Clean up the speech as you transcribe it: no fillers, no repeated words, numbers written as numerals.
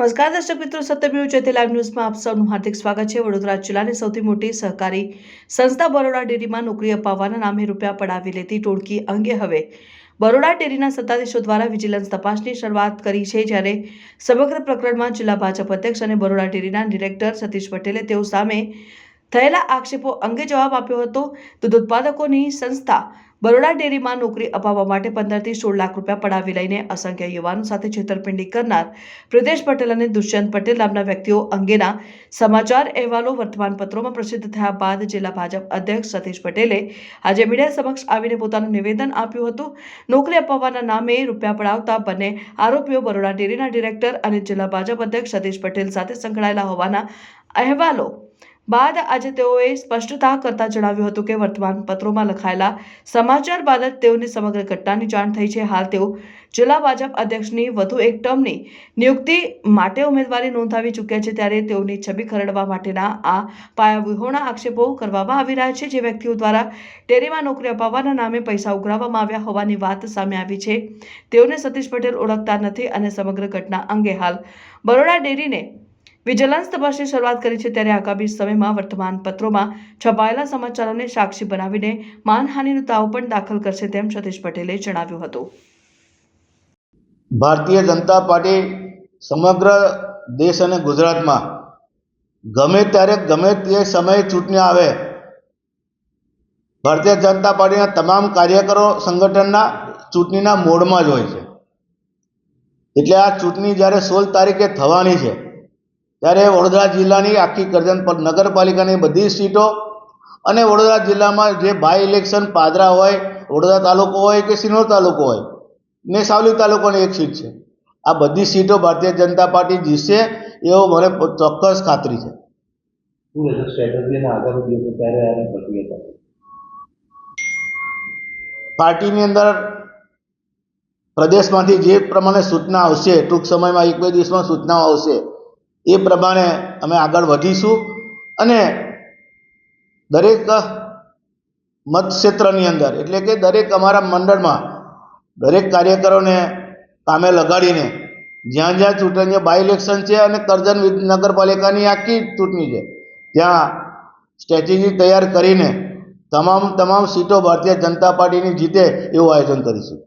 નમસ્કાર દર્શક મિત્રો, સત્યમેવ જયતે લાઈવ ન્યૂઝમાં આપ સૌનું હાર્દિક સ્વાગત છે। વડોદરા જિલ્લાની સૌથી મોટી સહકારી સંસ્થા બરોડા ડેરીમાં નોકરી અપાવવાના નામે રૂપિયા પડાવી લેતી ટોળકી અંગે હવે બરોડા ડેરીના સત્તાધીશો દ્વારા વિજિલન્સ તપાસની શરૂઆત કરી છે। જ્યારે સમગ્ર પ્રકરણમાં જિલ્લા ભાજપ અધ્યક્ષ અને બરોડા ડેરીના ડિરેક્ટર સતીશ પટેલે તેઓ સામે થયેલા આક્ષેપો અંગે જવાબ આપ્યો હતો। દૂધ ઉત્પાદકોની સંસ્થા બરોડા ડેરીમાં નોકરી અપાવવા માટે 15 થી 16 લાખ રૂપિયા પડાવી લઈને અસંખ્ય યુવાનો સાથે છેતરપિંડી કરનાર પ્રિતેશ પટેલ અને દુષ્યંત પટેલ નામના વ્યક્તિઓ અંગેના સમાચાર અહેવાલો વર્તમાનપત્રોમાં પ્રસિદ્ધ થયા બાદ જિલ્લા ભાજપ અધ્યક્ષ સતીશ પટેલે આજે મીડિયા સમક્ષ આવીને પોતાનું નિવેદન આપ્યું હતું। નોકરી અપાવવાના નામે રૂપિયા પડાવતા બંને આરોપીઓ બરોડા ડેરીના ડિરેક્ટર અને જિલ્લા ભાજપ અધ્યક્ષ સતીશ પટેલ સાથે સંકળાયેલા હોવાના અહેવાલો બાદ આજે તેઓએ સ્પષ્ટતા કરતા જણાવ્યું હતું કે વર્તમાન પત્રોમાં લખાયેલા સમાચાર બાદ જ તેઓને સમગ્ર ઘટનાની જાણ થઈ છે। હાલ તેઓ જિલ્લા ભાજપ અધ્યક્ષની વધુ એક ટર્મની નિયુક્તિ માટે ઉમેદવારી નોંધાવી ચૂક્યા છે। ત્યારે તેઓની છબી ખરડવા માટેના આ પાયાવિહોણા આક્ષેપો કરવામાં આવી રહ્યા છે। જે વ્યક્તિઓ દ્વારા ડેરીમાં નોકરી અપાવવાના નામે પૈસા ઉઘરાવવામાં આવ્યા હોવાની વાત સામે આવી છે, તેઓને સતીશ પટેલ ઓળખતા નથી અને સમગ્ર ઘટના અંગે હાલ બરોડા ડેરીને વિજિલન્સ તપાસની શરૂઆત કરી છે। ત્યારે આગામી સમયમાં વર્તમાન પત્રોમાં છપાયેલા સમાચારોને સાક્ષી બનાવીને માનહાનિનો દાવો પણ દાખલ કરશે તેમ સતીશ પટેલે જણાવ્યું હતું। ભારતીય જનતા પાર્ટી સમગ્ર દેશ અને ગુજરાતમાં ગમે ત્યારે ગમે તે સમયે ચૂંટણી આવે, ભારતીય જનતા પાર્ટીના તમામ કાર્યકરો સંગઠનના ચૂંટણીના મોડમાં જ હોય છે। એટલે આ ચૂંટણી જ્યારે 16 તારીખે થવાની છે ત્યારે વડોદરા જિલ્લાની આખી કરજણ નગરપાલિકાની બધી સીટો અને વડોદરા જિલ્લામાં જે બાય ઇલેક્શન પાદરા હોય, વડોદરા તાલુકો હોય કે સિનોર તાલુકો હોય ને સાવલી તાલુકાની એક સીટ છે, આ બધી સીટો ભારતીય જનતા પાર્ટી જીતશે એવો મને ચોક્કસ ખાતરી છે। પાર્ટીની અંદર પ્રદેશમાંથી જે પ્રમાણે સૂચના આવશે, ટૂંક સમયમાં 1-2 દિવસમાં સૂચનાઓ આવશે, એ પ્રમાણે અમે આગળ વધીશું અને દરેક મતક્ષેત્રની અંદર એટલે કે દરેક અમારા મંડળમાં દરેક કાર્યકરોને કામે લગાડીને જ્યાં જ્યાં ચૂંટણીઓ બાય ઇલેક્શન છે અને કરજણ નગરપાલિકાની આખી ચૂંટણી છે ત્યાં સ્ટ્રેટેજી તૈયાર કરીને તમામ સીટો ભારતીય જનતા પાર્ટીની જીતે એવું આયોજન કરીશું।